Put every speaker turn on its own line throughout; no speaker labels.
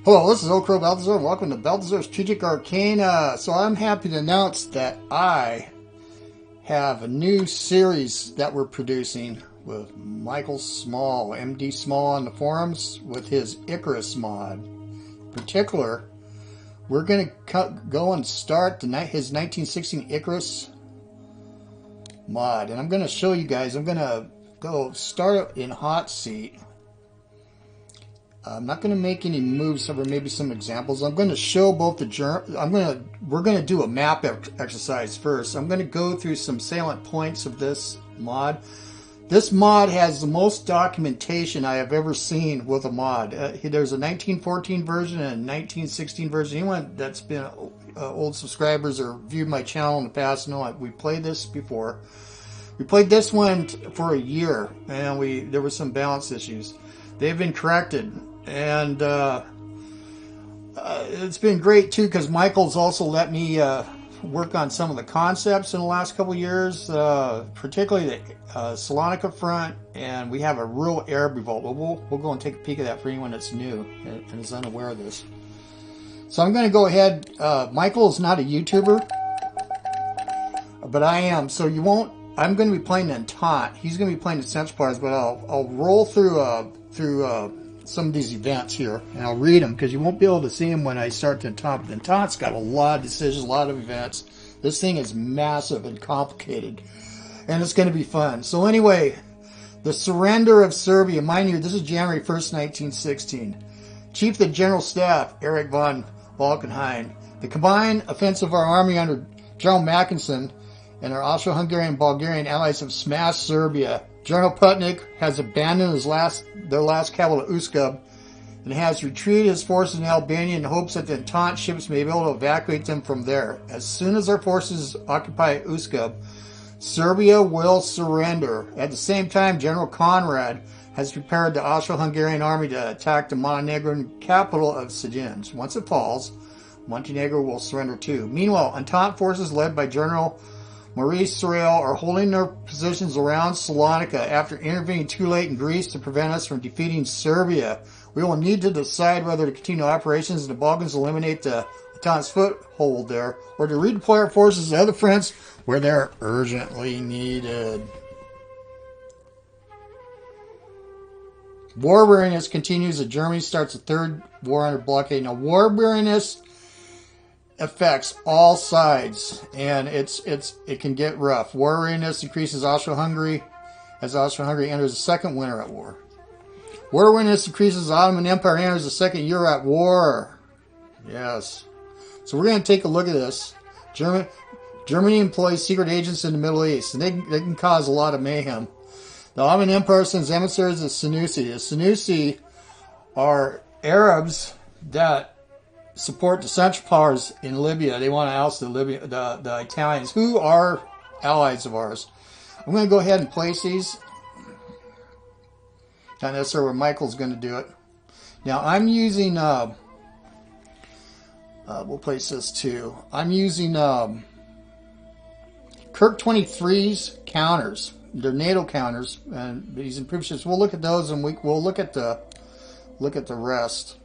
Hello, this is OldCrowBalthazor. Welcome to Balthazar Strategic Arcana. So I'm happy to announce that I have a new series that we're producing with MdSmall, MdSmall on the forums, with his Icarus mod. In particular, we're going to go and start his 1916 Icarus mod. And I'm going to show you guys, I'm going to go start it in hot seat. I'm not going to make any moves over maybe some examples. I'm going to show both the we're going to do a map exercise first. I'm going to go through some salient points of this mod. This mod has the most documentation I have ever seen with a mod. There's a 1914 version and a 1916 version. Anyone that's been old subscribers or viewed my channel in the past know we played this before. We played this one for a year, and there were some balance issues. They've been corrected. And it's been great too, because Michael's also let me work on some of the concepts in the last couple of years, particularly the Salonika front, and we have a real air revolt. We'll go and take a peek at that for anyone that's new and is unaware of this. So I'm going to go ahead. Michael is not a YouTuber, but I am. So you won't. I'm going to be playing Entente. He's going to be playing the Central Powers, but I'll roll through some of these events here, and I'll read them because you won't be able to see them when I start the Entente. The Entente's got a lot of decisions, a lot of events. This thing is massive and complicated, and it's going to be fun. So anyway, the surrender of Serbia. Mind you, this is January 1st, 1916. Chief of the General Staff, Erich von Balkenhayn. The combined offensive of our army under General Mackensen and our Austro-Hungarian and Bulgarian allies have smashed Serbia. General Putnik has abandoned their last capital at Uskub and has retreated his forces in Albania in hopes that the Entente ships may be able to evacuate them from there. As soon as our forces occupy Uskub, Serbia will surrender. At the same time, General Conrad has prepared the Austro-Hungarian army to attack the Montenegrin capital of Sejin. Once it falls, Montenegro will surrender too. Meanwhile, Entente forces led by General Maurice Sorel are holding their positions around Salonika after intervening too late in Greece to prevent us from defeating Serbia. We will need to decide whether to continue operations in the Balkans to eliminate the Entente's foothold there, or to redeploy our forces to other fronts where they're urgently needed. War weariness continues as Germany starts a third war under blockade. Now, war weariness affects all sides, and it can get rough. War weariness increases Austro-Hungary as Austro-Hungary enters the second winter at war. War weariness increases the Ottoman Empire enters the second year at war. Yes. So we're going to take a look at this. Germany employs secret agents in the Middle East, and they can cause a lot of mayhem. The Ottoman Empire sends emissaries to Senussi. The Senussi are Arabs that support the Central Powers in Libya. They want to oust the Italians, who are allies of ours. I'm going to go ahead and place these. Not necessarily where Michael's going to do it. Now I'm using, we'll place this too. I'm using Kirk 23's counters. They're NATO counters, and these improved ships. We'll look at those, and we'll look at the rest.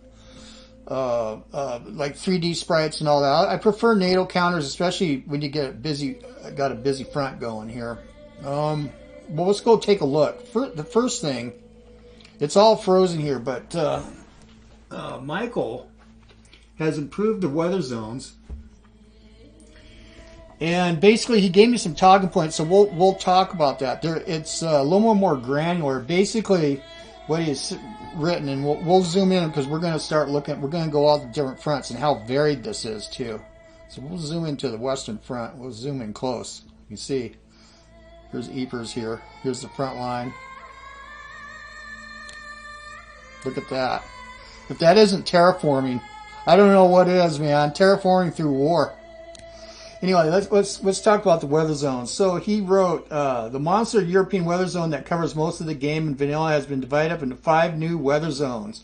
Like 3D sprites and all that. I prefer NATO counters, especially when you got a busy front going here. Well, let's go take a look. The first thing, it's all frozen here, but Michael has improved the weather zones, and basically he gave me some talking points, so we'll talk about that. It's a little more granular. Basically, what he's written, and we'll zoom in because we're going to start looking. We're going to go all the different fronts and how varied this is too. So we'll zoom into the western front. We'll zoom in close. You can see here's Ypres here. Here's the front line. Look at that. If that isn't terraforming, I don't know what is, man. Terraforming through war. Anyway, let's talk about the weather zones. So he wrote, the monster European weather zone that covers most of the game in vanilla has been divided up into 5 new weather zones.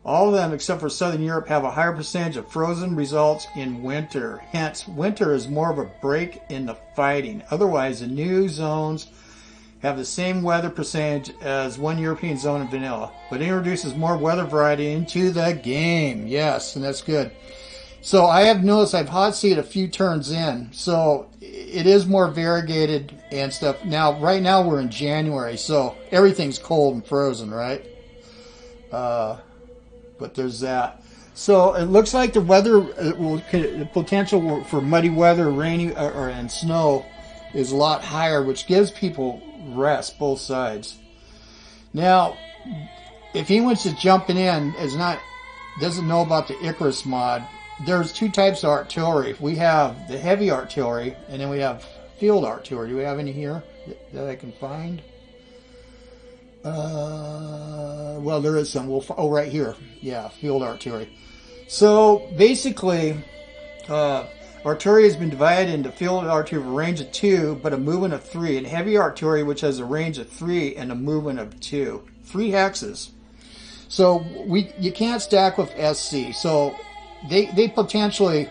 All of them, except for Southern Europe, have a higher percentage of frozen results in winter. Hence, winter is more of a break in the fighting. Otherwise, the new zones have the same weather percentage as one European zone in vanilla, but introduces more weather variety into the game. Yes, and that's good. So I have noticed I've hot seated a few turns in, so it is more variegated and stuff. Now, right now we're in January, so everything's cold and frozen, right? But there's that. So it looks like the weather, the potential for muddy weather, rainy, and snow is a lot higher, which gives people rest, both sides. Now, if anyone's just jumping in, doesn't know about the Icarus mod, there's two types of artillery. We have the heavy artillery, and then we have field artillery. Do we have any here that I can find? Well, there is some. Right here. Yeah, field artillery. So basically, artillery has been divided into field artillery with a range of 2, but a movement of 3, and heavy artillery, which has a range of 3 and a movement of 2. 3 hexes. So you can't stack with SC. So they potentially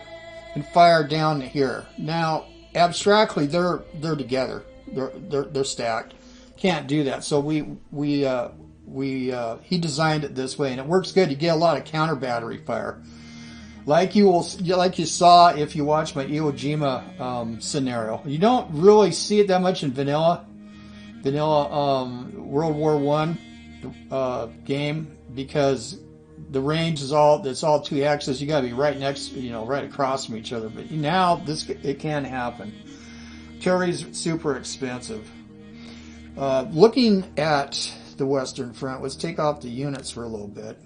can fire down here. Now, abstractly, they're together. They're stacked. Can't do that. So he designed it this way, and it works good. You get a lot of counter battery fire, like you saw if you watch my Iwo Jima scenario. You don't really see it that much in vanilla World War I game, because the range is it's all 2 axes. You got to be right next, right across from each other. But now it can happen. Artillery's super expensive. Looking at the Western Front, let's take off the units for a little bit.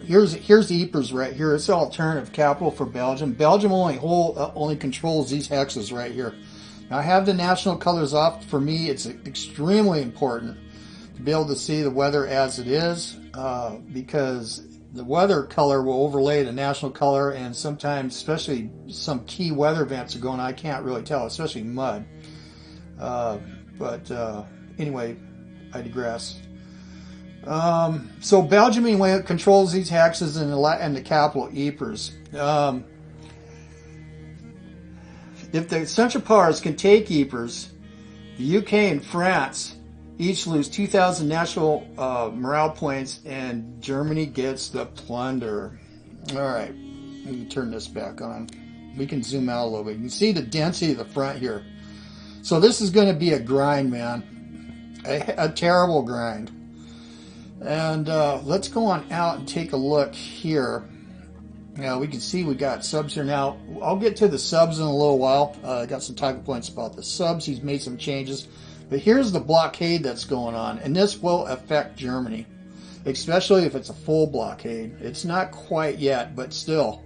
Here's the Ypres right here. It's the alternative capital for Belgium. Belgium only controls these hexes right here. Now, I have the national colors off. For me, it's extremely important to be able to see the weather as it is, because the weather color will overlay the national color, and sometimes, especially some key weather events are going on, I can't really tell, especially mud. But anyway, I digress. So Belgium anyway controls these hexes and the capital Ypres. If the Central Powers can take Ypres, the UK and France each lose 2,000 national morale points, and Germany gets the plunder. All right, let me turn this back on. We can zoom out a little bit. You can see the density of the front here. So this is going to be a grind, man. A terrible grind. And let's go on out and take a look here. Now we can see we got subs here now. I'll get to the subs in a little while. I got some talking points about the subs. He's made some changes. But here's the blockade that's going on. And this will affect Germany, especially if it's a full blockade. It's not quite yet, but still.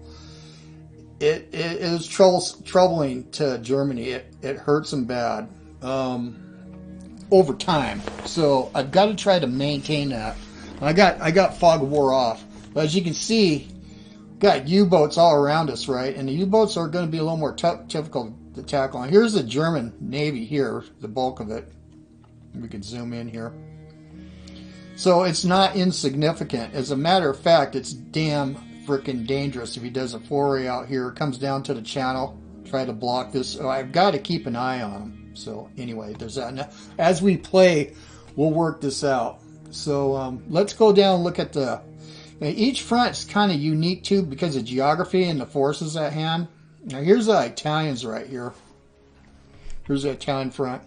It is troubling to Germany. It hurts them bad over time. So I've got to try to maintain that. I got fog of war off, but as you can see, got U-boats all around us, right? And the U-boats are going to be a little more difficult to tackle. And here's the German Navy here, the bulk of it. We can zoom in here. So it's not insignificant. As a matter of fact, it's damn freaking dangerous if he does a foray out here. Comes down to the channel, try to block this. So I've got to keep an eye on him. So anyway, there's that. Now, as we play, we'll work this out. So let's go down and look at the... Each front's kind of unique too because of geography and the forces at hand. Now here's the Italians right here. Here's the Italian front.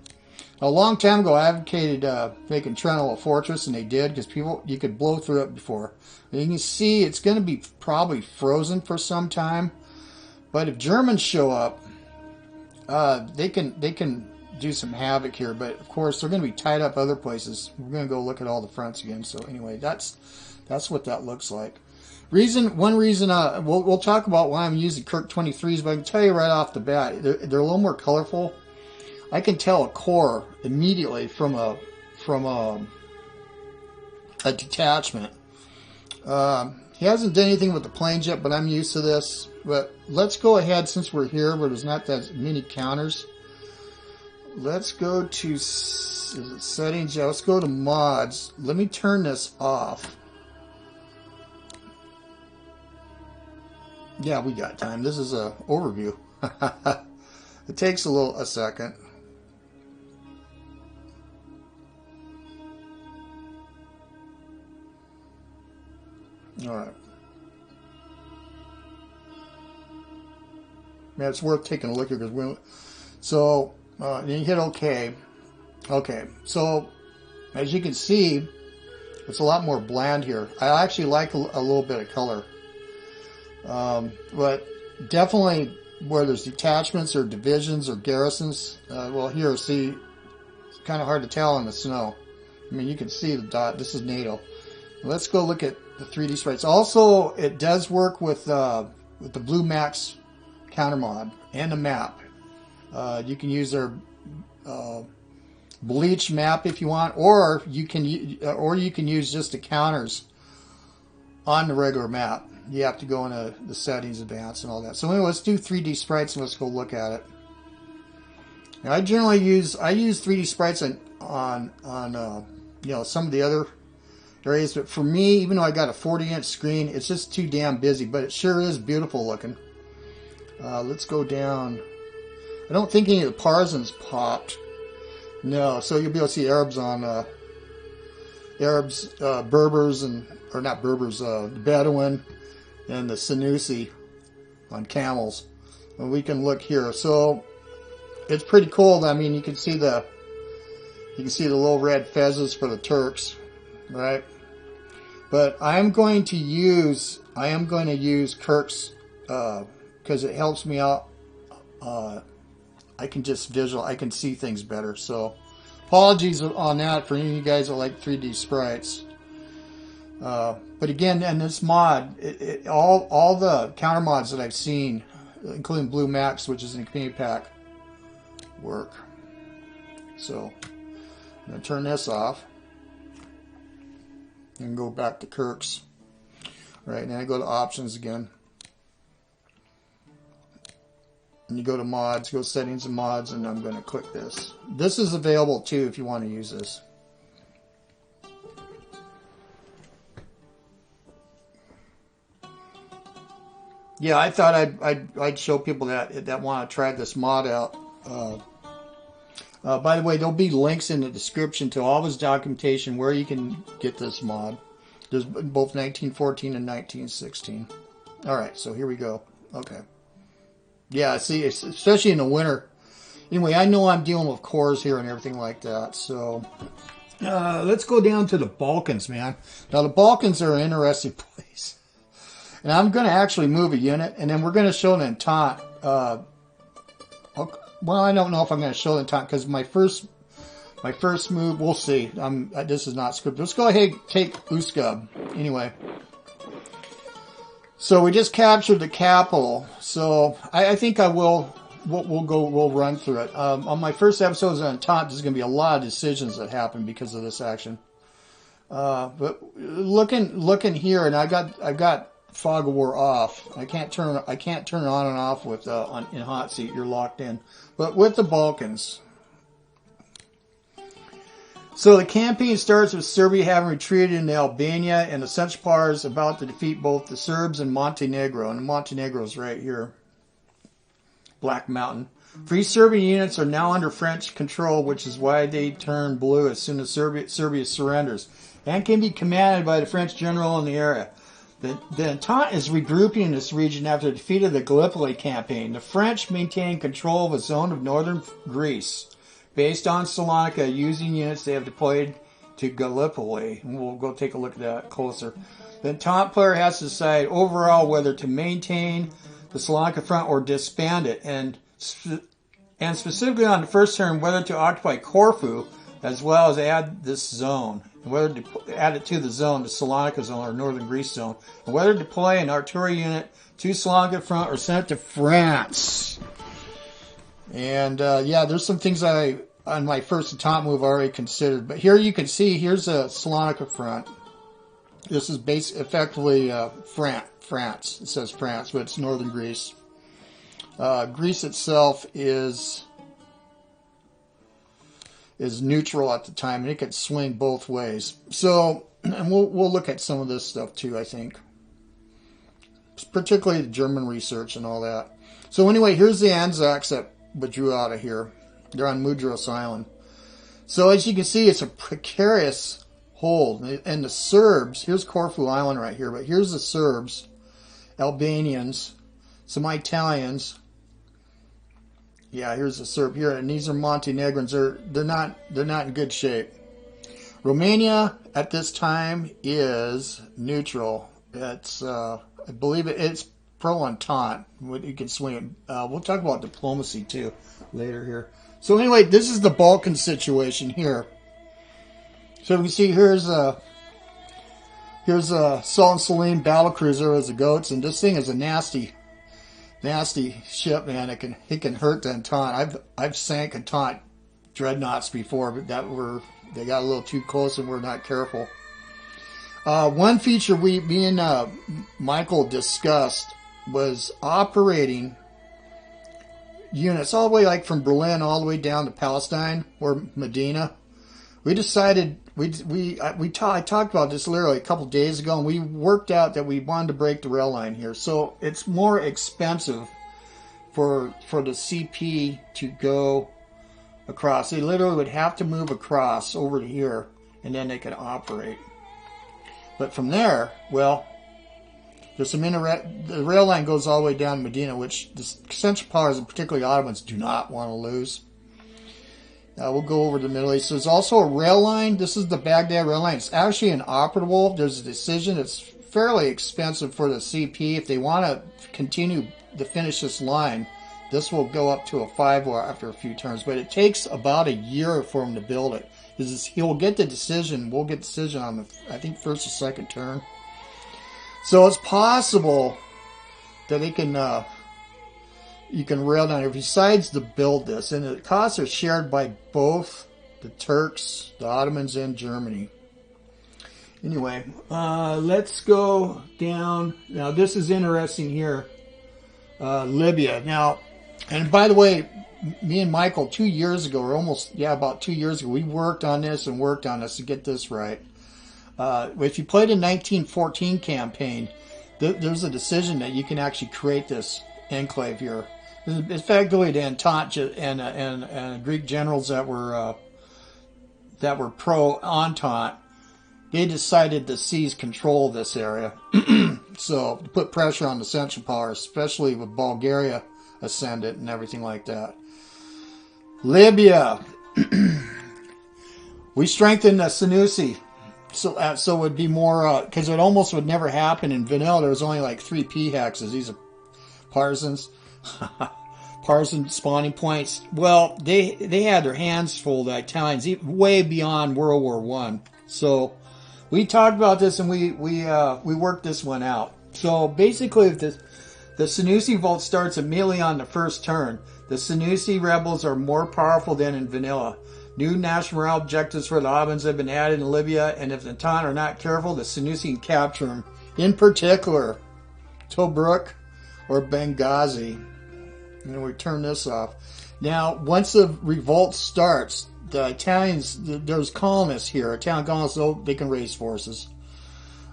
A long time ago I advocated making Trento a fortress, and they did, because you could blow through it before. And you can see it's going to be probably frozen for some time. But if Germans show up, they can do some havoc here. But of course they're going to be tied up other places. We're going to go look at all the fronts again. So anyway, that's what that looks like. One reason we'll talk about why I'm using Kirk 23s, but I can tell you right off the bat, they're a little more colorful. I can tell a corps immediately from a detachment. He hasn't done anything with the planes yet, but I'm used to this. But let's go ahead, since we're here where there's not that many counters. Let's go to settings. Yeah, let's go to mods. Let me turn this off. Yeah, we got time. This is an overview. It takes a second. All right. Man, it's worth taking a look here because we. So then you hit OK. Okay. So as you can see, it's a lot more bland here. I actually like a little bit of color, but definitely where there's detachments or divisions or garrisons. Well, here, see, it's kind of hard to tell in the snow. I mean, you can see the dot. This is NATO. Let's go look at the 3D sprites. Also, it does work with the Blue Max counter mod and the map. You can use their bleach map if you want, or you can use just the counters on the regular map. You have to go into the settings, advanced, and all that. So anyway, let's do 3D sprites and let's go look at it. Now, I generally use 3D sprites on you know, some of the other areas, but for me, even though I got a 40-inch screen, it's just too damn busy. But it sure is beautiful looking. Let's go down. I don't think any of the Parsons popped. No, so you'll be able to see Arabs on Berbers, or not Berbers, Bedouin, and the Senussi on camels. And we can look here. So it's pretty cool. I mean, you can see the little red fezzes for the Turks, right? But I am going to use Kirk's because it helps me out. I can just I can see things better. So apologies on that for any of you guys that like 3D sprites. But again, in this mod, all the counter mods that I've seen, including Blue Max, which is in the community pack, work. So I'm going to turn this off and go back to Kirk's. All right, now I go to options again. And you go to mods, go settings and mods, and I'm going to click this. This is available too if you want to use this. Yeah, I thought I'd show people that want to try this mod out. By the way, there'll be links in the description to all this documentation where you can get this mod. There's both 1914 and 1916. All right, so here we go. Okay. Yeah, see, especially in the winter. Anyway, I know I'm dealing with cores here and everything like that. So let's go down to the Balkans, man. Now, the Balkans are an interesting place. And I'm going to actually move a unit, and then we're going to show an Entente. Well, I don't know if I'm going to show the Entente because my first move, we'll see. This is not scripted. Let's go ahead and take Uskub. Anyway. So we just captured the capital. So I think we'll run through it. On my first episodes on Entente, there's going to be a lot of decisions that happen because of this action. But looking here, and I've got Fog of War off. I can't turn it on and off with in hot seat. You're locked in. But with the Balkans. So the campaign starts with Serbia having retreated into Albania, and the Central Powers is about to defeat both the Serbs and Montenegro. And Montenegro is right here. Black Mountain. Free Serbian units are now under French control, which is why they turn blue as soon as Serbia surrenders, and can be commanded by the French general in the area. The Entente is regrouping in this region after the defeat of the Gallipoli campaign. The French maintain control of a zone of northern Greece, based on Salonika, using units they have deployed to Gallipoli. And we'll go take a look at that closer. The Entente player has to decide overall whether to maintain the Salonika front or disband it, and specifically on the first turn, whether to occupy Corfu as well as add this zone, and whether to add it to the zone, the Salonika zone or northern Greece zone, and whether to deploy an artillery unit to Salonika front or send it to France. And yeah, there's some things on my first Entente move already considered. But here you can see, here's a Salonika front. This is effectively France. It says France, but it's northern Greece. Greece itself is neutral at the time, and it could swing both ways. So, and we'll look at some of this stuff too, I think. Particularly the German research and all that. So anyway, here's the Anzacs that withdrew out of here. They're on Mudros Island. So as you can see, it's a precarious hold. And the Serbs, here's Corfu Island right here, but here's the Serbs, Albanians, some Italians. Yeah, here's the Serb here, and these are Montenegrins. They're not in good shape. Romania at this time is neutral. It's I believe it's pro-Entente. You can swing it. We'll talk about diplomacy too later here. So anyway, this is the Balkan situation here. So we can see here's Salt and Saline battlecruiser as the goats, and this thing is a nasty ship, man. It can hurt the Entente. I've sank Entente dreadnoughts before, but they got a little too close and we're not careful. One feature me and Michael discussed was operating units all the way, like from Berlin all the way down to Palestine or Medina. We decided I talked about this literally a couple days ago, and we worked out that we wanted to break the rail line here. So it's more expensive for the CP to go across. They literally would have to move across over to here, and then they could operate. But from there, well, there's some the rail line goes all the way down to Medina, which the Central Powers, and particularly Ottomans, do not want to lose. We'll go over to the Middle East. There's also a rail line. This is the Baghdad rail line. It's actually inoperable. There's a decision. It's fairly expensive for the CP. If they want to continue to finish this line, this will go up to a 5-war after a few turns. But it takes about a year for him to build it. He'll get the decision. We'll get the decision on the, I think, first or second turn. So it's possible that they can... you can rail down here. Besides to build this, and the costs are shared by both the Turks, the Ottomans, and Germany. Anyway, let's go down. Now, this is interesting here. Libya. Now, and by the way, me and Michael 2 years ago, or almost, about 2 years ago, we worked on this to get this right. If you played a 1914 campaign, there's a decision that you can actually create this enclave here. Effectively, the Entente and Greek generals that were pro-Entente, they decided to seize control of this area. So to put pressure on the Central Powers, especially with Bulgaria ascendant and everything like that. Libya, we strengthened the Senussi, so it would be more because it almost would never happen in vanilla. There was only like 3 P hexes. These are partisans. Partisan spawning points. Well, they had their hands full, the Italians, way beyond World War I. So we talked about this, and we worked this one out. So basically, if the Senussi Vault starts immediately on the first turn, the Senussi rebels are more powerful than in vanilla. New national morale objectives for the Ottomans have been added in Libya, and if the Entente are not careful, the Senussi can capture them. In particular, Tobruk or Benghazi. And we turn this off. Now, once the revolt starts, the Italians, there's colonists here. Italian colonists, they can raise forces.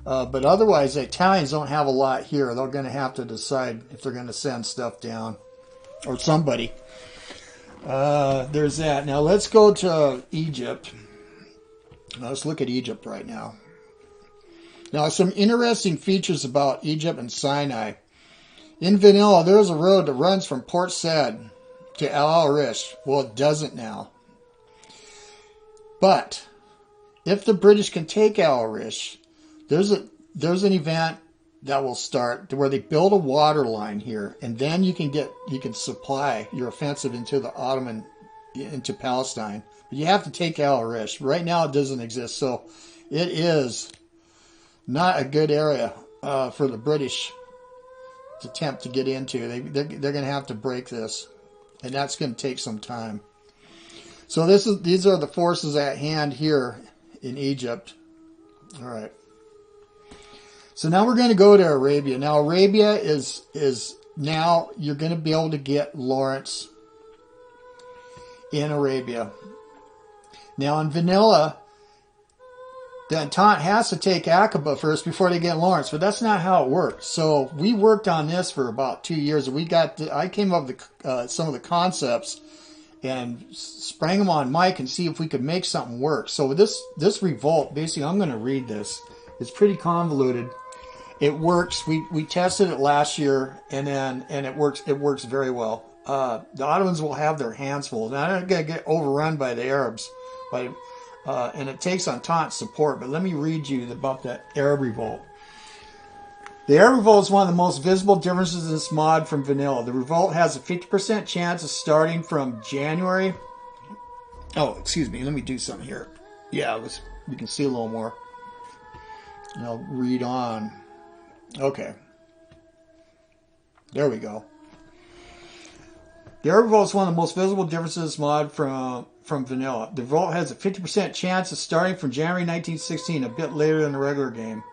But otherwise, the Italians don't have a lot here. They're going to have to decide if they're going to send stuff down. Or somebody. There's that. Now, let's go to Egypt. Let's look at Egypt right now. Now, some interesting features about Egypt and Sinai. In vanilla, there's a road that runs from Port Said to Al Arish. Well, it doesn't now. But if the British can take Al Arish, there's an event that will start where they build a water line here, and then you can supply your offensive into Palestine. But you have to take Al Arish. Right now, it doesn't exist, so it is not a good area for the British to attempt to get into. They're going to have to break this, and that's going to take some time. So these are the forces at hand here in Egypt. All right. So now we're going to go to Arabia. Now Arabia is now you're going to be able to get Lawrence in Arabia. Now in vanilla, the Entente has to take Aqaba first before they get Lawrence, but that's not how it works. So we worked on this for about 2 years. I came up with some of the concepts, and sprang them on Mike and see if we could make something work. So this revolt, basically, I'm going to read this. It's pretty convoluted. It works. We tested it last year, and it works. It works very well. The Ottomans will have their hands full. Now they're going to get overrun by the Arabs, and it takes Entente support. But let me read you about that Arab revolt. The Arab revolt is one of the most visible differences in this mod from vanilla. The revolt has a 50% chance of starting from January. Oh, excuse me. Let me do something here. Yeah, we can see a little more. And I'll read on. Okay. There we go. The Arab revolt is one of the most visible differences in this mod from vanilla. The revolt has a 50% chance of starting from January 1916, a bit later than the regular game.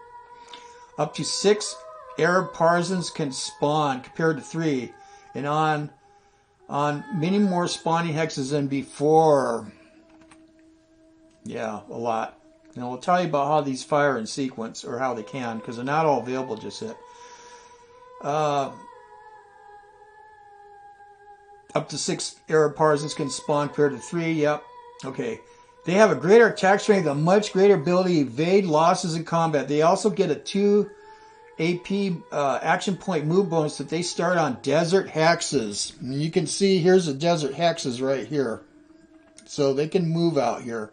Up to 6 Arab partisans can spawn compared to 3, and on many more spawning hexes than before. Yeah, a lot. And we'll tell you about how these fire in sequence, or how they can, because they're not all available just yet. Up to 6 Arab partisans can spawn compared to 3. Yep. Okay. They have a greater attack strength, a much greater ability to evade losses in combat. They also get a 2 AP action point move bonus that they start on desert hexes. And you can see here's the desert hexes right here. So they can move out here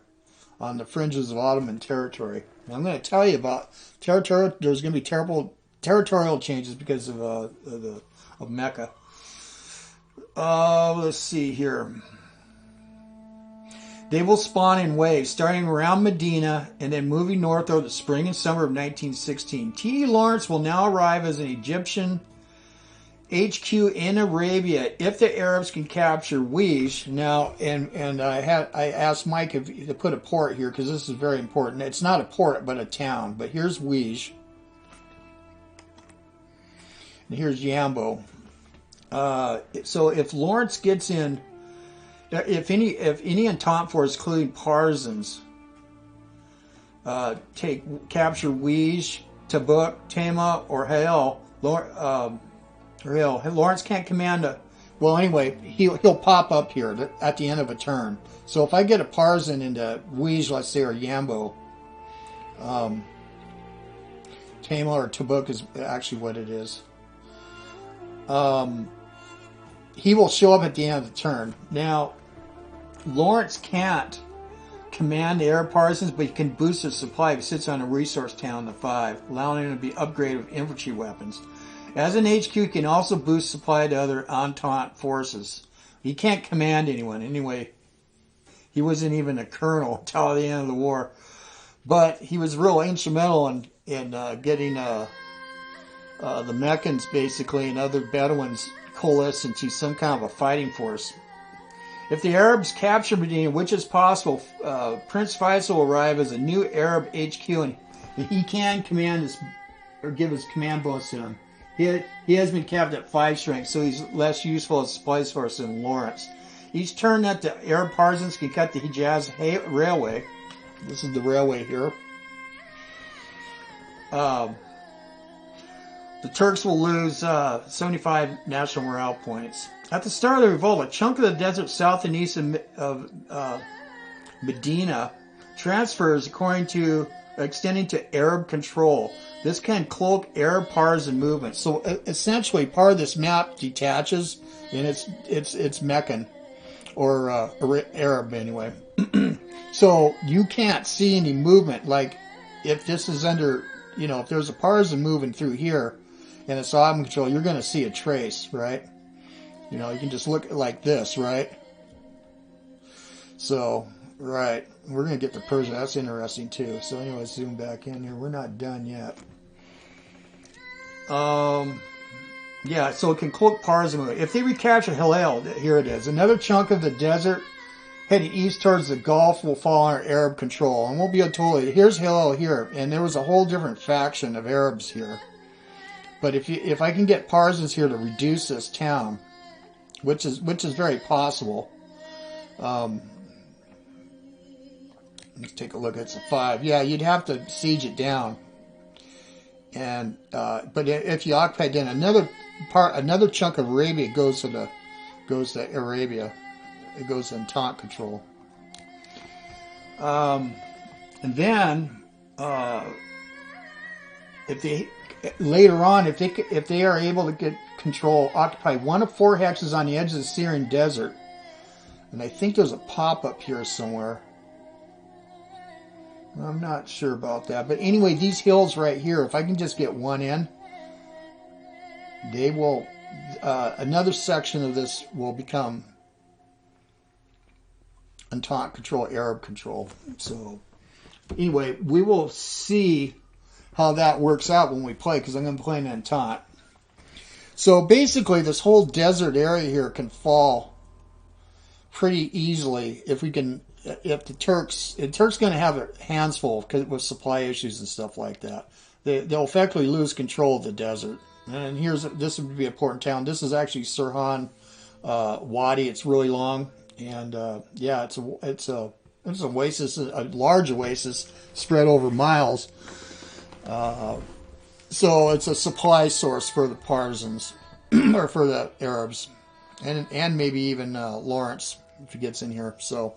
on the fringes of Ottoman territory. And I'm going to tell you about territory. There's going to be territorial changes because of Mecca. Let's see here. They will spawn in waves, starting around Medina and then moving north over the spring and summer of 1916. T.E. Lawrence will now arrive as an Egyptian HQ in Arabia if the Arabs can capture Hvy. Now, and I asked Mike to put a port here because this is very important. It's not a port, but a town. But here's Hvy. And here's Yambo. So if Lawrence gets in, if any Entente force, including partisans, capture Hvy, Tabuk, Tema, or Hale, Lawrence can't command a. Well, anyway, he'll pop up here at the end of a turn. So if I get a partisan into Hvy, let's say, or Yambo, Tema or Tabuk is actually what it is. He will show up at the end of the turn. Now, Lawrence can't command the Arab partisans, but he can boost their supply if he sits on a resource town in the 5, allowing him to be upgraded with infantry weapons. As an HQ, he can also boost supply to other Entente forces. He can't command anyone. Anyway, he wasn't even a colonel until the end of the war. But he was real instrumental in getting the Meccans, basically, and other Bedouins coalesce into some kind of a fighting force. If the Arabs capture Medina, which is possible, Prince Faisal will arrive as a new Arab HQ, and he can command his, or give his command bonus to him. He has been capped at 5 strength, so he's less useful as supply force than Lawrence. Each turn that the Arab partisans can cut the Hijaz Railway. This is the railway here. The Turks will lose 75 national morale points. At the start of the revolt, a chunk of the desert south and east of Medina transfers according to extending to Arab control. This can cloak Arab partisan movement. So essentially, part of this map detaches, and it's Meccan or Arab anyway. So you can't see any movement. Like if this is under, if there's a partisan moving through here, and it's Ottoman control, you're going to see a trace, right? You can just look like this, right? So, right. We're going to get to Persia. That's interesting, too. So, anyway, zoom back in here. We're not done yet. Yeah, so it can cloak partisan. If they recapture Hilal, here it is. Another chunk of the desert heading east towards the Gulf will fall under Arab control. And we'll be told, here's Hilal here. And there was a whole different faction of Arabs here. But if I can get partisans here to reduce this town, which is very possible. Let's take a look. It's a 5. Yeah, you'd have to siege it down. And but if you occupy, then another chunk of Arabia goes to Arabia. it goes Entente control. And then if they later on, if they are able to get occupy one of 4 hexes on the edge of the Syrian desert, and I think there's a pop-up here somewhere. I'm not sure about that, but anyway, these hills right here, if I can just get one in, they will. Another section of this will become Entente control, Arab control. So anyway, we will see how that works out when we play, because I'm going to play an Entente. So basically, this whole desert area here can fall pretty easily if we can. If the Turks going to have their hands full with supply issues and stuff like that. They'll effectively lose control of the desert. And this would be an important town. This is actually Sirhan Wadi. It's really long, and yeah, it's a oasis, a large oasis spread over miles. So it's a supply source for the partisans or for the Arabs, and maybe even Lawrence if he gets in here. So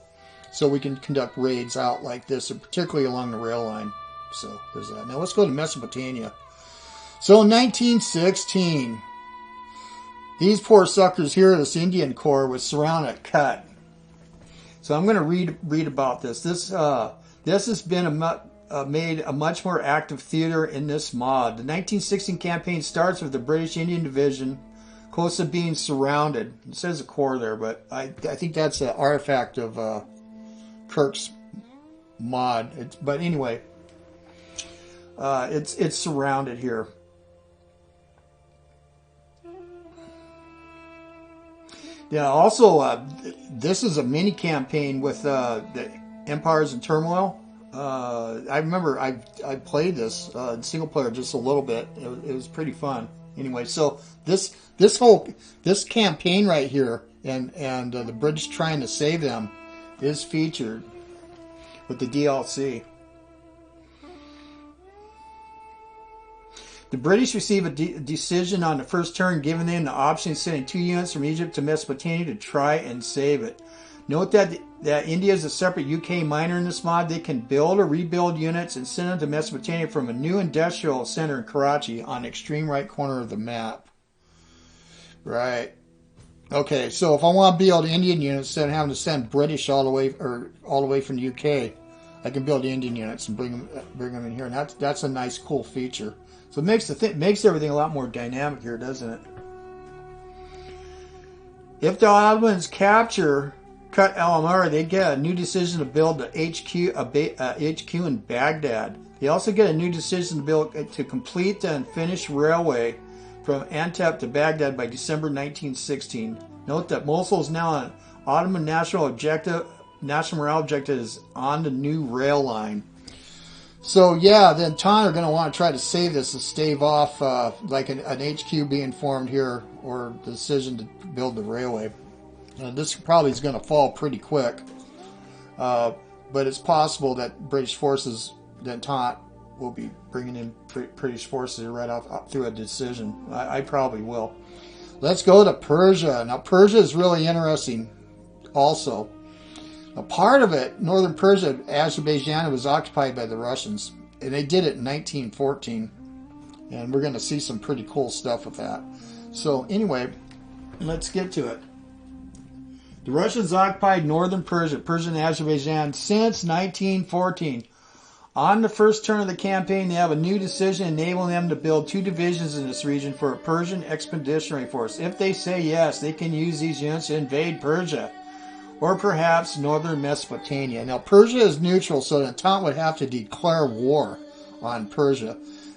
we can conduct raids out like this, and particularly along the rail line. So there's that. Now let's go to Mesopotamia. So in 1916, these poor suckers here, this Indian Corps, was surrounded at Cut. So I'm going to read about this. This has been made a much more active theater in this mod. The 1916 campaign starts with the British Indian Division close to being surrounded. It says a corps there, but I think that's an artifact of Kirk's mod. But anyway, it's surrounded here. Yeah. Also, this is a mini campaign with the Empires in Turmoil. I remember I played this in single player just a little bit. It was pretty fun. Anyway, so this campaign right here and the British trying to save them is featured with the DLC. The British receive a decision on the first turn, giving them the option of sending 2 units from Egypt to Mesopotamia to try and save it. Note that India is a separate UK minor in this mod. They can build or rebuild units and send them to Mesopotamia from a new industrial center in Karachi on the extreme right corner of the map. Right. Okay, so if I want to build Indian units instead of having to send British all the way from the UK, I can build Indian units and bring them in here, and that's a nice, cool feature. So it makes everything a lot more dynamic here, doesn't it? If the Ottomans capture Cut al-Amara, they get a new decision to build the HQ in Baghdad. They also get a new decision to complete and finish railway from Antep to Baghdad by December 1916. Note that Mosul is now an Ottoman national morale objective is on the new rail line. So yeah, the Entente are going to want to try to save this and stave off like an HQ being formed here, or the decision to build the railway. This probably is going to fall pretty quick, but it's possible that British forces, the Entente, will be bringing in British forces right off through a decision. I probably will. Let's go to Persia. Now Persia is really interesting also. A part of it, northern Persia, Azerbaijan, was occupied by the Russians, and they did it in 1914, and we're going to see some pretty cool stuff with that. So anyway, let's get to it. The Russians occupied northern Persia, Persia and Azerbaijan, since 1914. On the first turn of the campaign, they have a new decision enabling them to build 2 divisions in this region for a Persian expeditionary force. If they say yes, they can use these units to invade Persia, or perhaps northern Mesopotamia. Now, Persia is neutral, so the Entente would have to declare war on Persia.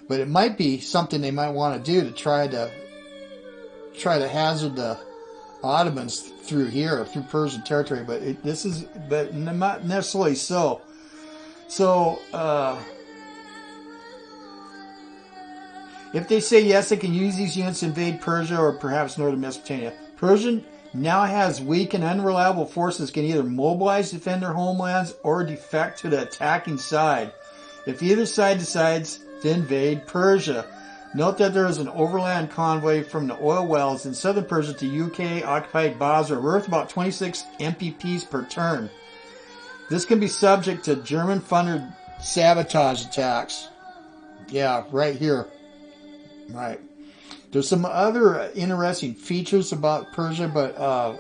But it might be something they might want to do to try to hazard the Ottomans through here, through Persian territory. But not necessarily so. So, if they say yes, they can use these units to invade Persia or perhaps northern Mesopotamia. Persia now has weak and unreliable forces, can either mobilize to defend their homelands or defect to the attacking side. If either side decides to invade Persia, Note that there is an overland convoy from the oil wells in southern Persia to UK-occupied Basra worth about 26 MPPs per turn. This can be subject to German-funded sabotage attacks. Yeah, right here. Right. There's some other interesting features about Persia, but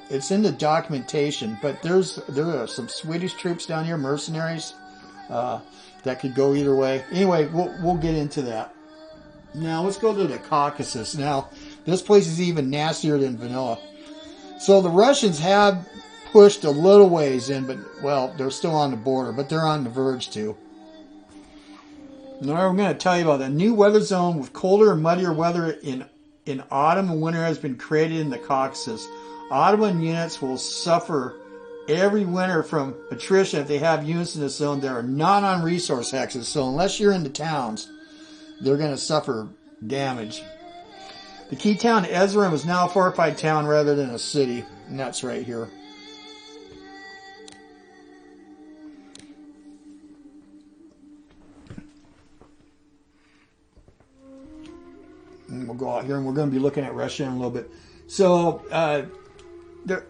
it's in the documentation. But there are some Swedish troops down here, mercenaries, that could go either way. Anyway, we'll get into that. Now let's go to the Caucasus. Now this place is even nastier than vanilla. So the Russians have pushed a little ways in, but well, they're still on the border, but they're on the verge too. Now I'm going to tell you about the new weather zone with colder and muddier weather in autumn and winter has been created in the Caucasus. Ottoman units will suffer every winter from attrition if they have units in this zone that are not on resource hexes. So unless you're in the towns, they're going to suffer damage. The key town, Ezram, is now a fortified town rather than a city, and that's right here. And we'll go out here, and we're going to be looking at Russia in a little bit. So there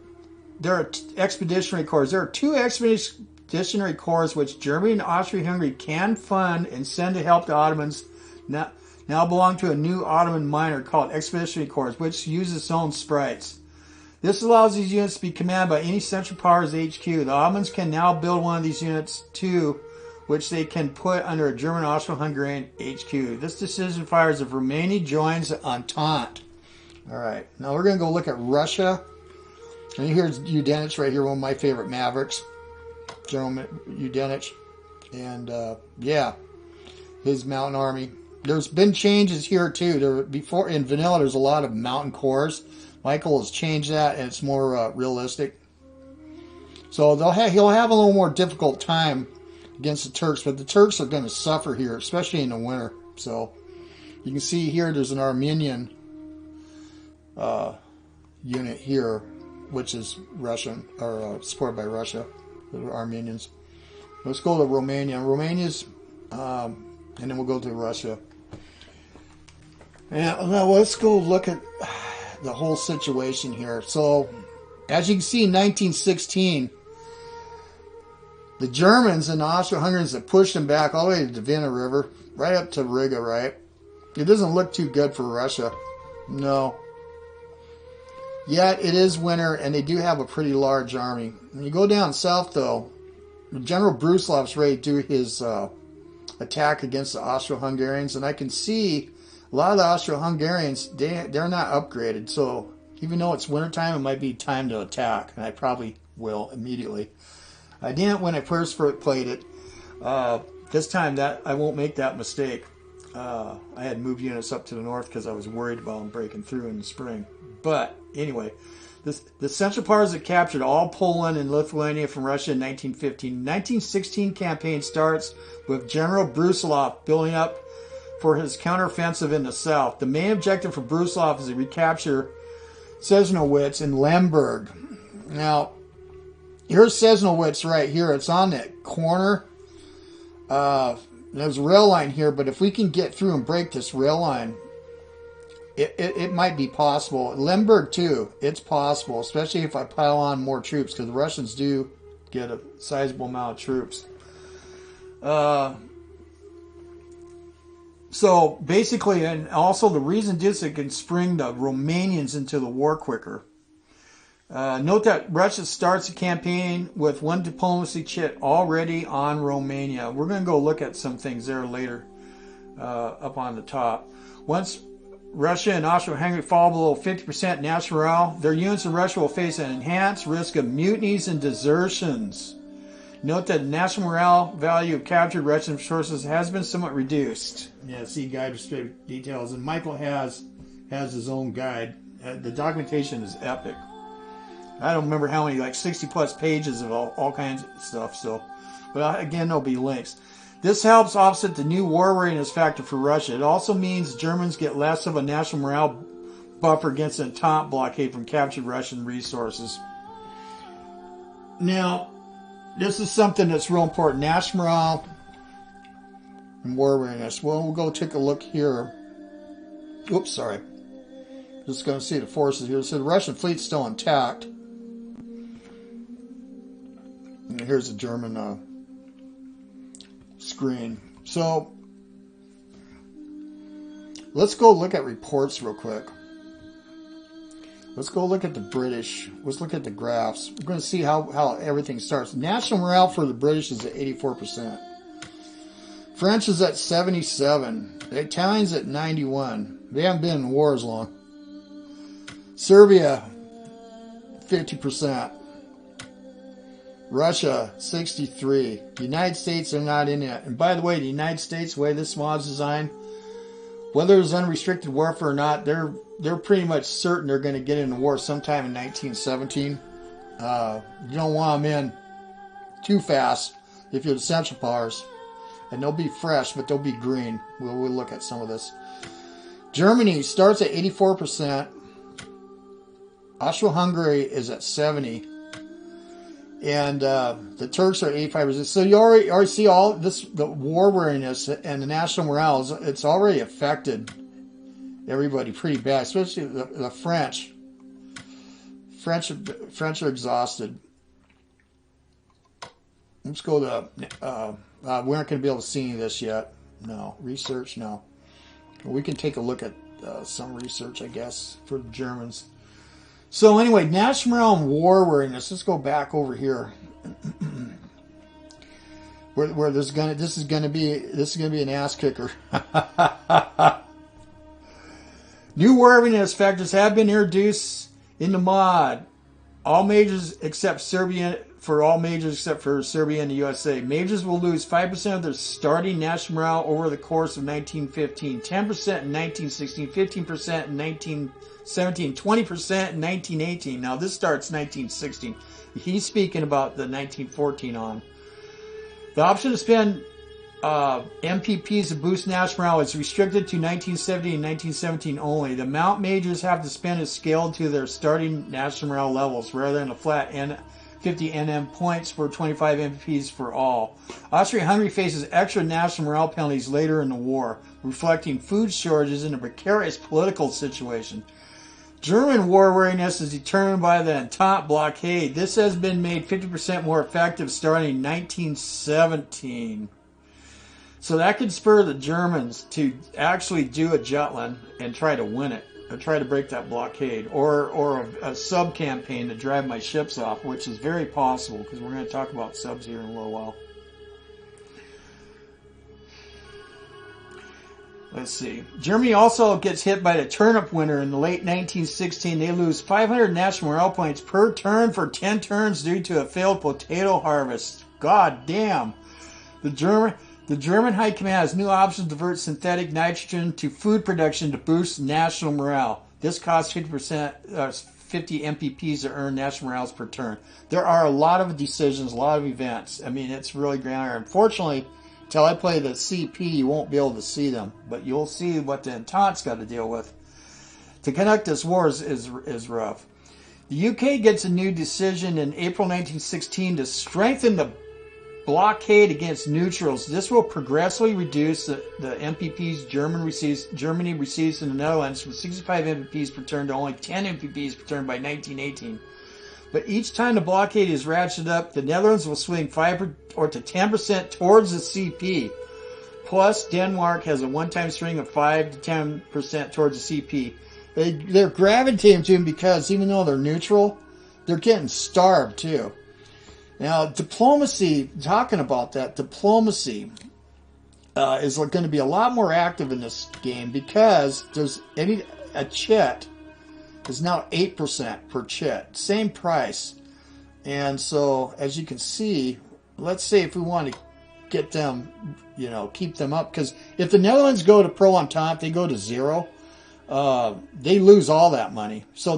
are expeditionary corps. There are two expeditionary corps which Germany and Austria-Hungary can fund and send to help the Ottomans. Now belong to a new Ottoman minor called Expeditionary Corps, which uses its own sprites. This allows these units to be commanded by any Central Powers HQ. The Ottomans can now build one of these units too, which they can put under a German Austro-Hungarian HQ. This decision fires if Romania joins the Entente. Alright, now we're going to go look at Russia. And here's Udenich right here, one of my favorite Mavericks. General Udenich. And yeah, his mountain army. There's been changes here too. Before in vanilla, there's a lot of mountain corps. Michael has changed that, and it's more realistic. So he'll have a little more difficult time against the Turks, but the Turks are going to suffer here, especially in the winter. So you can see here, there's an Armenian unit here, which is Russian or supported by Russia. The Armenians. Let's go to Romania. Romania's, and then we'll go to Russia. And now let's go look at the whole situation here. So, as you can see, in 1916, the Germans and the Austro-Hungarians that pushed them back all the way to the Dvina River, right up to Riga, right? It doesn't look too good for Russia. No. Yet, it is winter, and they do have a pretty large army. When you go down south, though, General Bruslov's ready to do his attack against the Austro-Hungarians, and I can see a lot of the Austro-Hungarians, they're not upgraded, so even though it's wintertime, it might be time to attack, and I probably will immediately. I didn't when I first played it. This time, I won't make that mistake. I had moved units up to the north because I was worried about them breaking through in the spring. But anyway, the Central Powers that captured all Poland and Lithuania from Russia in 1915. The 1916 campaign starts with General Brusilov building up for his counteroffensive in the south. The main objective for Brusilov is to recapture Sesnowitz and Lemberg. Now, here's Sesnowitz right here. It's on that corner. There's a rail line here, but if we can get through and break this rail line, it might be possible. Lemberg, too, it's possible, especially if I pile on more troops, because the Russians do get a sizable amount of troops. So basically, and also the reason is it can spring the Romanians into the war quicker. Note that Russia starts the campaign with one diplomacy chit already on Romania. We're going to go look at some things there later up on the top. Once Russia and Austria-Hungary fall below 50% national morale, their units in Russia will face an enhanced risk of mutinies and desertions. Note that the national morale value of captured Russian resources has been somewhat reduced. Yeah, see guide with details. And Michael has his own guide. The documentation is epic. I don't remember how many, like 60 plus pages of all kinds of stuff. So, but again, there'll be links. This helps offset the new war readiness factor for Russia. It also means Germans get less of a national morale buffer against an Entente blockade from captured Russian resources. Now, this is something that's real important. National morale and war readiness. Well, we'll go take a look here. Oops, sorry. Just going to see the forces here. So the Russian fleet's still intact. And here's the German screen. So let's go look at reports real quick. Let's go look at the British. Let's look at the graphs. We're going to see how everything starts. National morale for the British is at 84%. French is at 77. The Italians at 91. They haven't been in war as long. Serbia, 50%. Russia, 63. The United States are not in it. And by the way, the United States, the way this mod's designed, whether it's unrestricted warfare or not, they're pretty much certain they're going to get into war sometime in 1917. You don't want them in too fast if you're the Central Powers. And they'll be fresh, but they'll be green. We'll look at some of this. Germany starts at 84%. Austro-Hungary is at 70%. And the Turks are 85%. So you already see all this, the war weariness and the national morale, it's already affected everybody pretty bad, especially the French. French are exhausted. Let's go to, we aren't going to be able to see any of this yet. No. Research, no. We can take a look at some research, I guess, for the Germans. So anyway, national morale and war weariness. Let's go back over here, where this is gonna be an ass kicker. New war weariness factors have been introduced in the mod. All majors except Serbia. For all majors except for Serbia and the USA. Majors will lose 5% of their starting national morale over the course of 1915, 10% in 1916, 15% in 1917, 20% in 1918. Now this starts 1916. He's speaking about the 1914 on. The option to spend MPPs to boost national morale is restricted to 1970 and 1917 only. The amount majors have to spend is scaled to their starting national morale levels rather than a flat 50 NM points for 25 MPs for all. Austria-Hungary faces extra national morale penalties later in the war, reflecting food shortages and a precarious political situation. German war weariness is determined by the Entente blockade. This has been made 50% more effective starting in 1917. So that could spur the Germans to actually do a Jutland and try to win it. Or try to break that blockade, or a sub campaign to drive my ships off, which is very possible because we're going to talk about subs here in a little while. Let's see. Germany also gets hit by the turnip winter in the late 1916. They lose 500 national morale points per turn for 10 turns due to a failed potato harvest. God damn. The German High Command has new options to divert synthetic nitrogen to food production to boost national morale. This costs 50 MPPs to earn national morales per turn. There are a lot of decisions, a lot of events. I mean, it's really grand. Unfortunately, until I play the CP, you won't be able to see them. But you'll see what the Entente's got to deal with. To conduct this war is rough. The UK gets a new decision in April 1916 to strengthen the blockade against neutrals. This will progressively reduce the MPPs Germany receives in the Netherlands from 65 MPPs per turn to only 10 MPPs per turn by 1918. But each time the blockade is ratcheted up, the Netherlands will swing 5 or to 10% towards the CP. Plus, Denmark has a one-time swing of 5 to 10% towards the CP. They're gravitating to them because even though they're neutral, they're getting starved too. Now, diplomacy, talking about that, diplomacy is going to be a lot more active in this game because a chit is now 8% per chit, same price. And so, as you can see, let's say if we want to get them, keep them up, because if the Netherlands go to Pro Entente, they go to 0, they lose all that money. So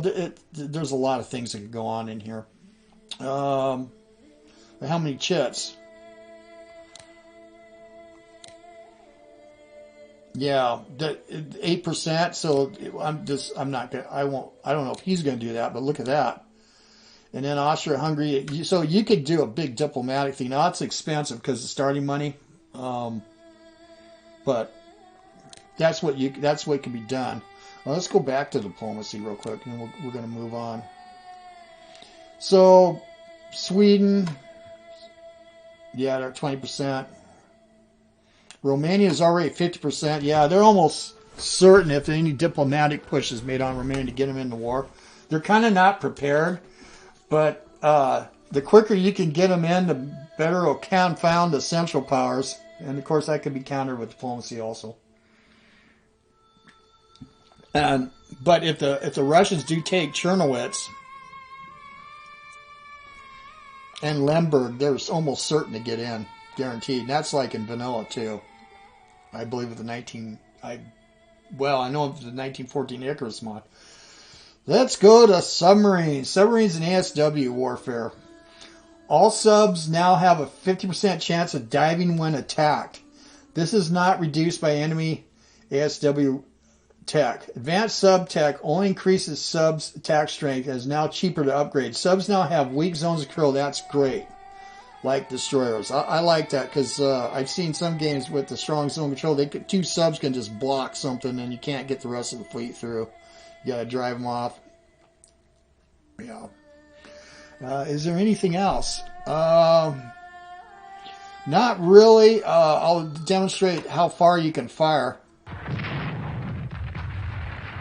there's a lot of things that can go on in here. How many chits? Yeah, 8%. So I don't know if he's going to do that, but look at that. And then Austria-Hungary. So you could do a big diplomatic thing. Now it's expensive because of starting money, but that's what can be done. Well, let's go back to diplomacy real quick, and we're going to move on. So, Sweden, yeah, they're 20%. Romania is already 50%. Yeah, they're almost certain if any diplomatic push is made on Romania to get them into war. They're kind of not prepared, but the quicker you can get them in, the better it'll confound the Central Powers. And, of course, that could be countered with diplomacy also. But if the Russians do take Chernowitz and Lemberg, they're almost certain to get in, guaranteed. And that's like in vanilla too. I believe with the I know of the 1914 Icarus mod. Let's go to submarines. Submarines and ASW warfare. All subs now have a 50% chance of diving when attacked. This is not reduced by enemy ASW tech. Advanced sub tech only increases subs attack strength and is now cheaper to upgrade. Subs now have weak zones of control. That's great. Like destroyers. I like that because I've seen some games with the strong zone control. Two subs can just block something and you can't get the rest of the fleet through. You gotta drive them off. Yeah. Is there anything else? Not really. I'll demonstrate how far you can fire.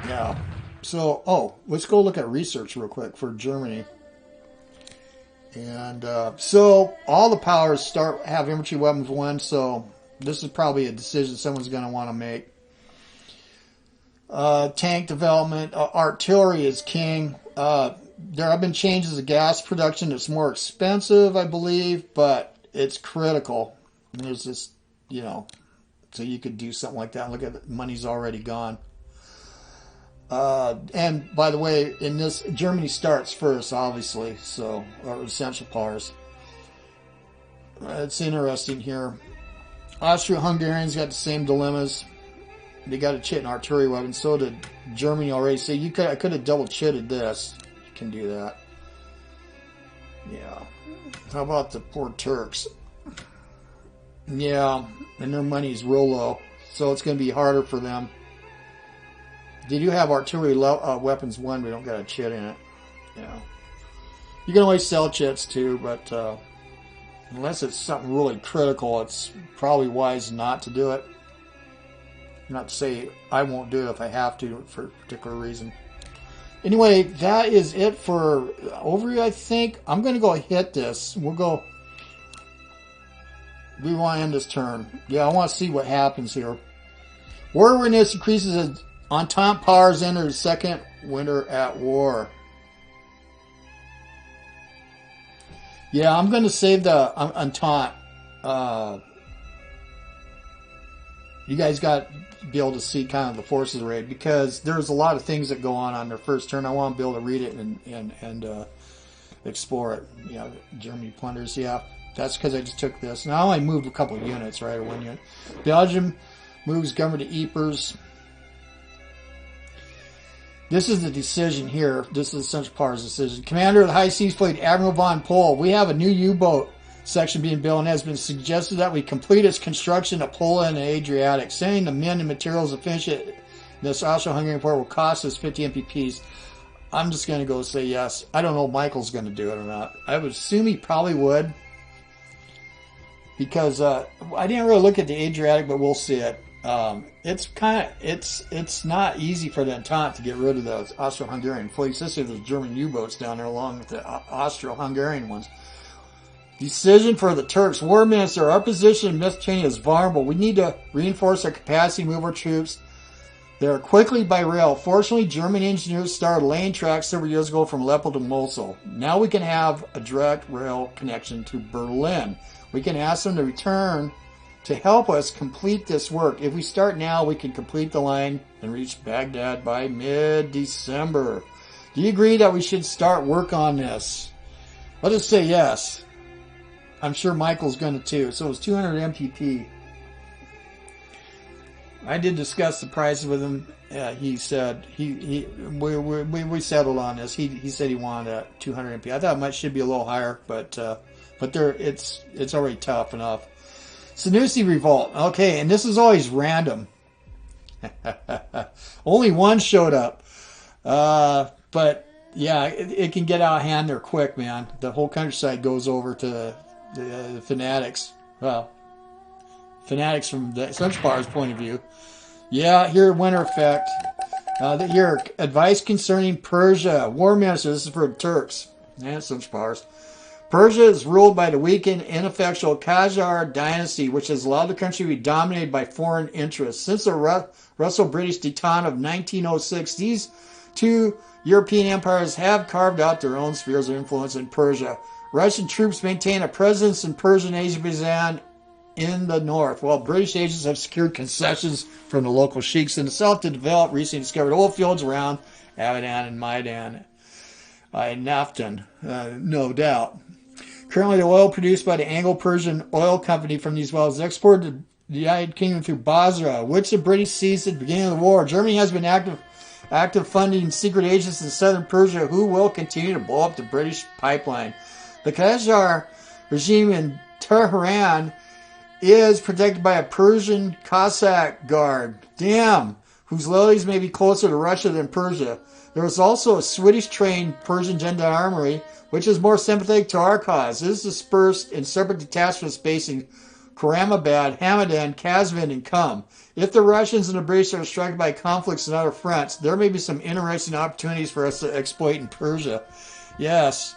Yeah. So, let's go look at research real quick for Germany. And so all the powers have infantry weapons 1. So this is probably a decision someone's going to want to make. Tank development, artillery is king. There have been changes to gas production. It's more expensive, I believe, but it's critical. And there's this, so you could do something like that. Look at it, money's already gone. And by the way, in this, Germany starts first, obviously, so, or essential powers. It's interesting here. Austro-Hungarians got the same dilemmas. They got a chit in artillery weapons. So did Germany already. So I could have double chitted this. You can do that. Yeah. How about the poor Turks? Yeah, and their money's real low, so it's going to be harder for them. They do have artillery weapons 1, but don't got a chit in it. Yeah. You can always sell chits too, but unless it's something really critical, it's probably wise not to do it. Not to say I won't do it if I have to for a particular reason. Anyway, that is it for overview, I think. I'm going to go hit this. We want to end this turn. Yeah, I want to see what happens here. Weariness increases as Entente powers enter the second winter at war. Yeah, I'm going to save the Entente. You guys got to be able to see kind of the forces raid because there's a lot of things that go on their first turn. I want to be able to read it and explore it. Yeah, Germany plunders. Yeah, that's because I just took this. Now I only moved a couple of units, right, or 1 unit. Belgium moves government to Ypres. This is the decision here. This is Central Powers' decision. Commander of the High Seas Fleet, Admiral von Pohl. We have a new U-boat section being built and has been suggested that we complete its construction at Pola and the Adriatic. Sending the men and materials to finish it. This Austro-Hungarian port will cost us 50 MPPs. I'm just going to go say yes. I don't know if Michael's going to do it or not. I would assume he probably would. Because I didn't really look at the Adriatic, but we'll see it. It's not easy for the Entente to get rid of those Austro-Hungarian fleets. Especially those German U-boats down there along with the Austro-Hungarian ones. Decision for the Turks. War Minister, our position in Mesopotamia is vulnerable. We need to reinforce our capacity to move our troops there quickly by rail. Fortunately, German engineers started laying tracks several years ago from Aleppo to Mosul. Now we can have a direct rail connection to Berlin. We can ask them to return to help us complete this work. If we start now, we can complete the line and reach Baghdad by mid-December. Do you agree that we should start work on this? Let us say yes. I'm sure Michael's going to too. So it's 200 MPP. I did discuss the prices with him. He said we settled on this. He said he wanted 200 MPP. I thought it should be a little higher, but it's already tough enough. Senussi Revolt. Okay, and this is always random. Only one showed up. But yeah, it can get out of hand there quick, man. The whole countryside goes over to the fanatics. Well, fanatics from the Sunchpar's point of view. Yeah, here, winter effect. Here, advice concerning Persia. War minister, this is for the Turks and Sunchpars. Persia is ruled by the weak and ineffectual Qajar dynasty, which has allowed the country to be dominated by foreign interests. Since the Russo-British détente of 1906, these two European empires have carved out their own spheres of influence in Persia. Russian troops maintain a presence in Persian Azerbaijan in the north, while British agents have secured concessions from the local sheiks in the south to develop recently discovered oil fields around Abadan and Maidan. Naftan, no doubt. Currently, the oil produced by the Anglo-Persian Oil Company from these wells is exported to the United Kingdom through Basra, which the British seized at the beginning of the war. Germany has been active funding secret agents in southern Persia who will continue to blow up the British pipeline. The Qajar regime in Tehran is protected by a Persian Cossack guard, whose loyalties may be closer to Russia than Persia. There is also a Swedish-trained Persian gendarmerie, which is more sympathetic to our cause. This is dispersed in separate detachments based in Karamabad, Hamadan, Kazvin, and Qum. If the Russians and the British are struck by conflicts in other fronts, there may be some interesting opportunities for us to exploit in Persia. Yes.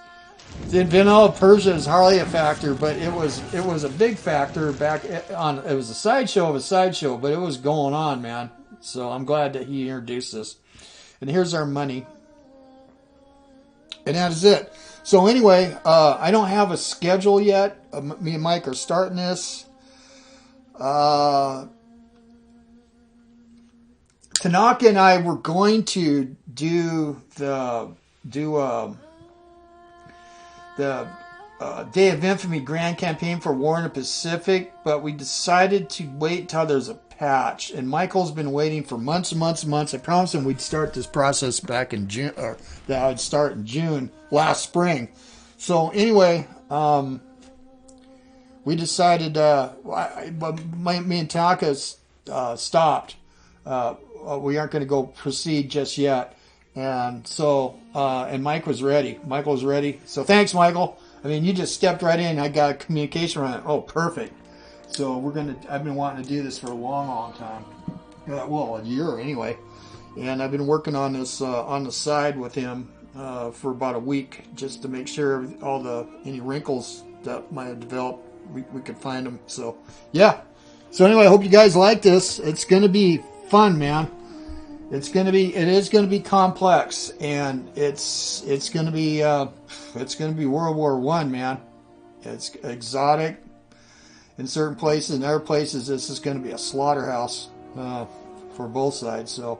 The vanilla Persia is hardly a factor, but it was a big factor back on. It was a sideshow of a sideshow, but it was going on, man. So I'm glad that he introduced this. And here's our money. And that is it. So anyway, I don't have a schedule yet. Me and Mike are starting this. Tanaka and I were going to do the Day of Infamy Grand Campaign for War in the Pacific, but we decided to wait until there's a patch. And Michael's been waiting for months and months and months. I promised him we'd start this process back in June, or that I'd start in June last spring. So anyway, we decided, me and Tanaka stopped. We aren't going to go proceed just yet. And so, and Mike was ready. Michael was ready. So thanks, Michael. I mean, you just stepped right in. I got a communication around it. Oh, perfect. So I've been wanting to do this for a long, long time. Well, a year anyway. And I've been working on this on the side with him for about a week, just to make sure any wrinkles that might have developed, we could find them. So, yeah. So anyway, I hope you guys like this. It's going to be fun, man. It is going to be complex, and it's going to be World War I, man. It's exotic in certain places, and other places this is going to be a slaughterhouse for both sides. So,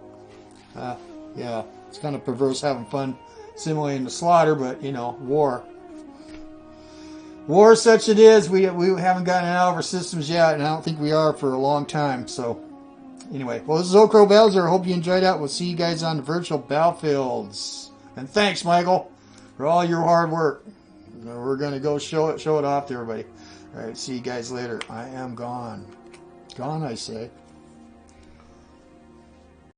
yeah, it's kind of perverse having fun simulating the slaughter, but war such it is. We haven't gotten it out of our systems yet, and I don't think we are for a long time. So. Anyway, well, this is OldCrowBalthazor. I hope you enjoyed that. We'll see you guys on the virtual battlefields. And thanks, Michael, for all your hard work. We're going to go show it off to everybody. All right, see you guys later. I am gone. Gone, I say.